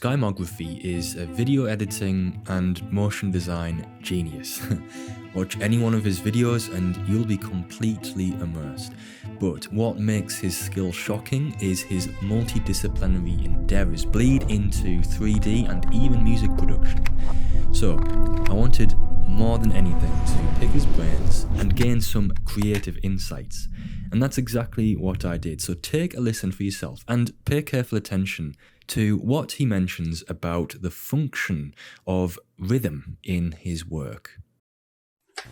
Skymography is a video editing and motion design genius. Watch any one of his videos and you'll be completely immersed. But what makes his skill shocking is his multidisciplinary endeavours bleed into 3D and even music production. So, I wanted more than anything to pick his brains and gain some creative insights. And that's exactly what I did. So take a listen for yourself and pay careful attention to what he mentions about the function of rhythm in his work.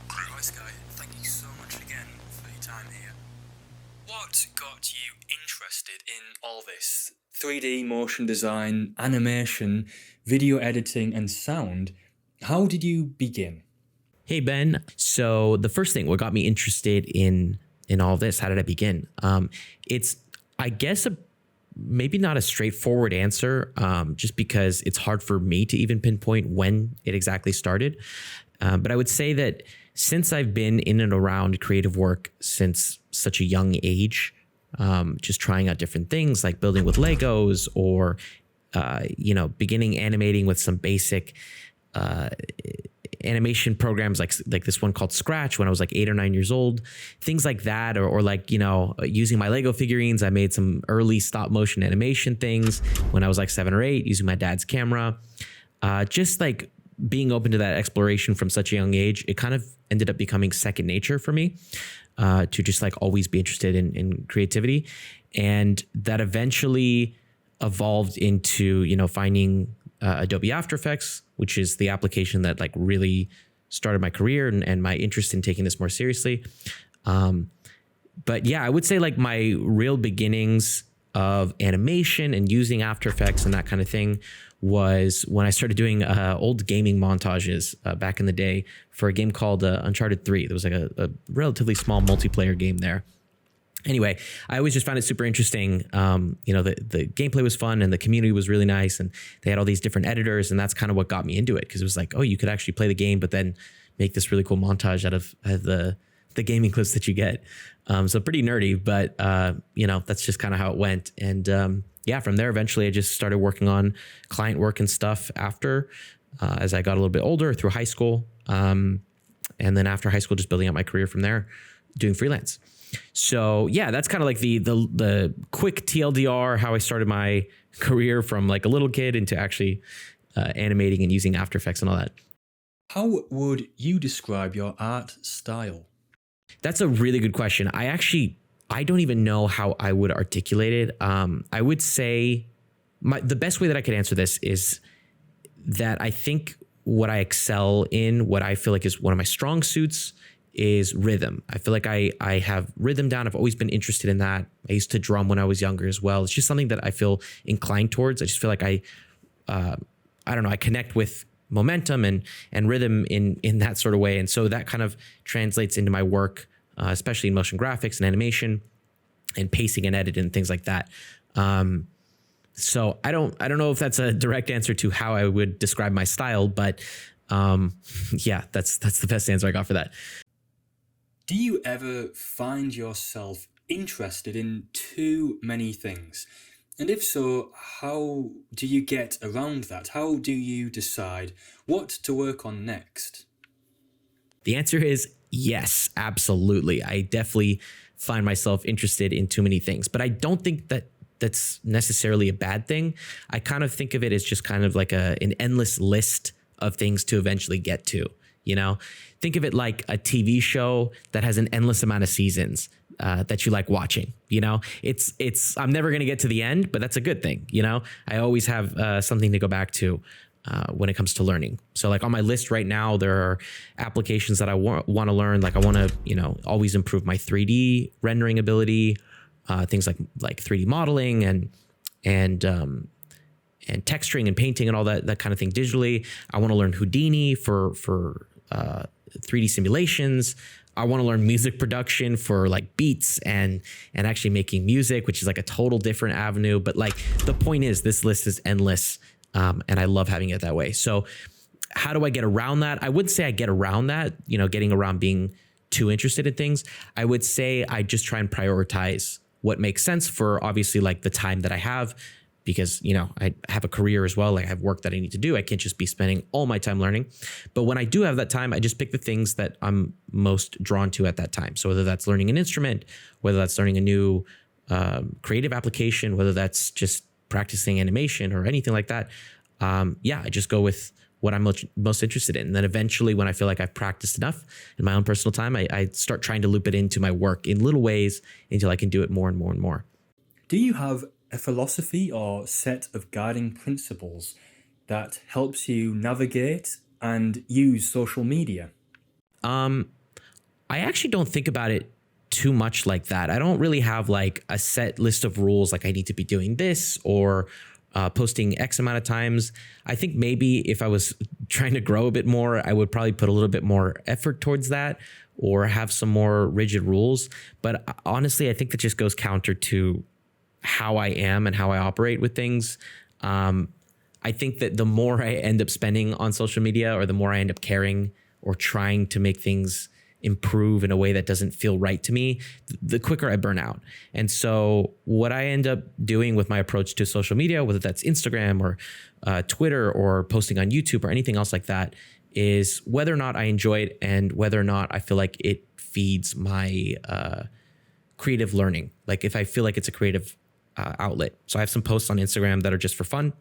Hi Sky, thank you so much again for your time here. What got you interested in all this? 3D motion design, animation, video editing and sound. How did you begin? Hey Ben, so the first thing, what got me interested in all of this, how did I begin? It's, I guess, maybe not a straightforward answer, just because it's hard for me to even pinpoint when it exactly started. But I would say that since I've been in and around creative work since such a young age, just trying out different things like building with Legos or, beginning animating with some basic animation programs like this one called Scratch when I was like 8 or 9 years old, things like that, or like, using my Lego figurines. I made some early stop motion animation things when I was like 7 or 8 using my dad's camera. Just like being open to that exploration from such a young age, it kind of ended up becoming second nature for me, to just like always be interested in creativity. And that eventually evolved into, finding Adobe After Effects, which is the application that like really started my career and my interest in taking this more seriously. But yeah, I would say like my real beginnings of animation and using After Effects and that kind of thing was when I started doing old gaming montages back in the day for a game called Uncharted 3. There was like a relatively small multiplayer game there. Anyway, I always just found it super interesting. The gameplay was fun and the community was really nice and they had all these different editors, and that's kind of what got me into it, because it was like, oh, you could actually play the game, but then make this really cool montage out of the gaming clips that you get. So pretty nerdy, but that's just kind of how it went. And from there, eventually I just started working on client work and stuff after, as I got a little bit older through high school. And then after high school, just building up my career from there, doing freelance. So yeah, that's kind of like the quick TLDR, how I started my career from like a little kid into actually animating and using After Effects and all that. How would you describe your art style? That's a really good question. I don't even know how I would articulate it. I would say the best way that I could answer this is that I think what I excel in, what I feel like is one of my strong suits, is rhythm. I feel like I have rhythm down. I've always been interested in that. I used to drum when I was younger as well. It's just something that I feel inclined towards. I just feel like I connect with momentum and rhythm in that sort of way. And so that kind of translates into my work, especially in motion graphics and animation and pacing and editing and things like that. So I don't know if that's a direct answer to how I would describe my style, but that's the best answer I got for that. Do you ever find yourself interested in too many things? And if so, how do you get around that? How do you decide what to work on next? The answer is yes, absolutely. I definitely find myself interested in too many things, but I don't think that that's necessarily a bad thing. I kind of think of it as just kind of like an endless list of things to eventually get to. Think of it like a TV show that has an endless amount of seasons that you like watching. It's I'm never going to get to the end, but that's a good thing. I always have something to go back to when it comes to learning. So like on my list right now, there are applications that I want to learn. Like I want to, always improve my 3D rendering ability, things like 3D modeling and texturing and painting and all that kind of thing digitally. I want to learn Houdini for 3D simulations. I want to learn music production for like beats and actually making music, which is like a total different avenue. But like the point is, this list is endless, and I love having it that way. So how do I get around that? I wouldn't say I get around that, getting around being too interested in things. I would say I just try and prioritize what makes sense for obviously like the time that I have, because, I have a career as well. Like I have work that I need to do. I can't just be spending all my time learning. But when I do have that time, I just pick the things that I'm most drawn to at that time. So whether that's learning an instrument, whether that's learning a new creative application, whether that's just practicing animation or anything like that. I just go with what I'm most interested in. And then eventually when I feel like I've practiced enough in my own personal time, I start trying to loop it into my work in little ways until I can do it more and more and more. Do you have a philosophy or set of guiding principles that helps you navigate and use social media? I actually don't think about it too much like that. I don't really have like a set list of rules, like I need to be doing this or posting X amount of times. I think maybe if I was trying to grow a bit more, I would probably put a little bit more effort towards that or have some more rigid rules. But honestly, I think that just goes counter to how I am and how I operate with things. I think that the more I end up spending on social media or the more I end up caring or trying to make things improve in a way that doesn't feel right to me, the quicker I burn out. And so what I end up doing with my approach to social media, whether that's Instagram or Twitter or posting on YouTube or anything else like that, is whether or not I enjoy it and whether or not I feel like it feeds my creative learning. Like if I feel like it's a creative outlet. So I have some posts on Instagram that are just for fun.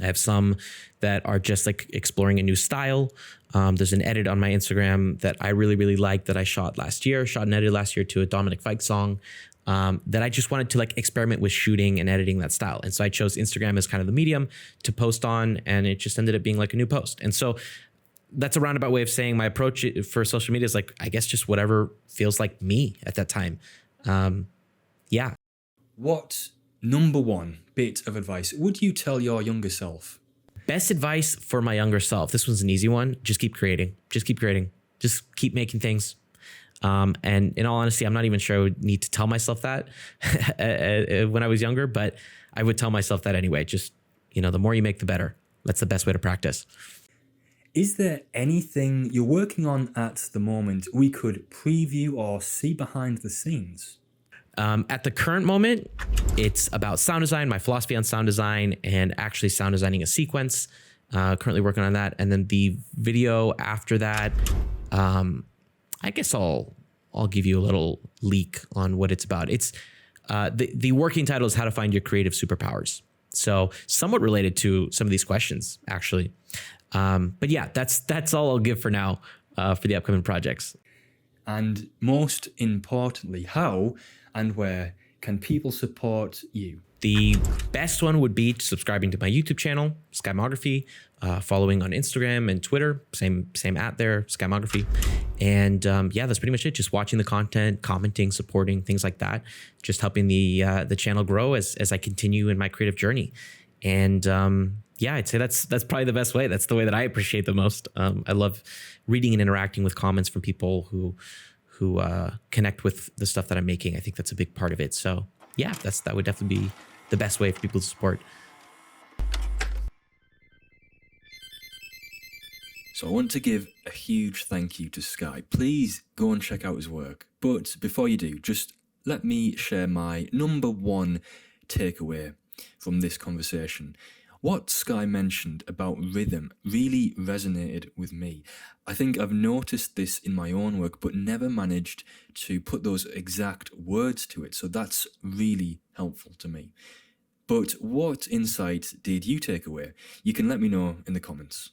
I have some that are just like exploring a new style. There's an edit on my Instagram that I really, really like that I shot and edited last year to a Dominic Fike song that I just wanted to like experiment with shooting and editing that style. And so I chose Instagram as kind of the medium to post on, and it just ended up being like a new post. And so that's a roundabout way of saying my approach for social media is like, I guess just whatever feels like me at that time. What number one bit of advice would you tell your younger self? Best advice for my younger self. This one's an easy one. Just keep creating. Just keep creating. Just keep making things. And in all honesty, I'm not even sure I would need to tell myself that when I was younger, but I would tell myself that anyway. Just, the more you make, the better. That's the best way to practice. Is there anything you're working on at the moment we could preview or see behind the scenes? At the current moment, it's about sound design, my philosophy on sound design, and actually sound designing a sequence. Currently working on that. And then the video after that, I guess I'll give you a little leak on what it's about. It's the working title is How to Find Your Creative Superpowers. So somewhat related to some of these questions, actually. But yeah, that's all I'll give for now for the upcoming projects. And most importantly, how and where can people support you? The best one would be subscribing to my YouTube channel, Skymography, following on Instagram and Twitter, same at there, Skymography. And that's pretty much it. Just watching the content, commenting, supporting, things like that. Just helping the channel grow as I continue in my creative journey. And I'd say that's probably the best way. That's the way that I appreciate the most. I love reading and interacting with comments from people who connect with the stuff that I'm making. I think that's a big part of it. So yeah, that would definitely be the best way for people to support. So I want to give a huge thank you to Sky. Please go and check out his work. But before you do, just let me share my number one takeaway from this conversation. What Sky mentioned about rhythm really resonated with me. I think I've noticed this in my own work, but never managed to put those exact words to it. So that's really helpful to me. But what insight did you take away? You can let me know in the comments.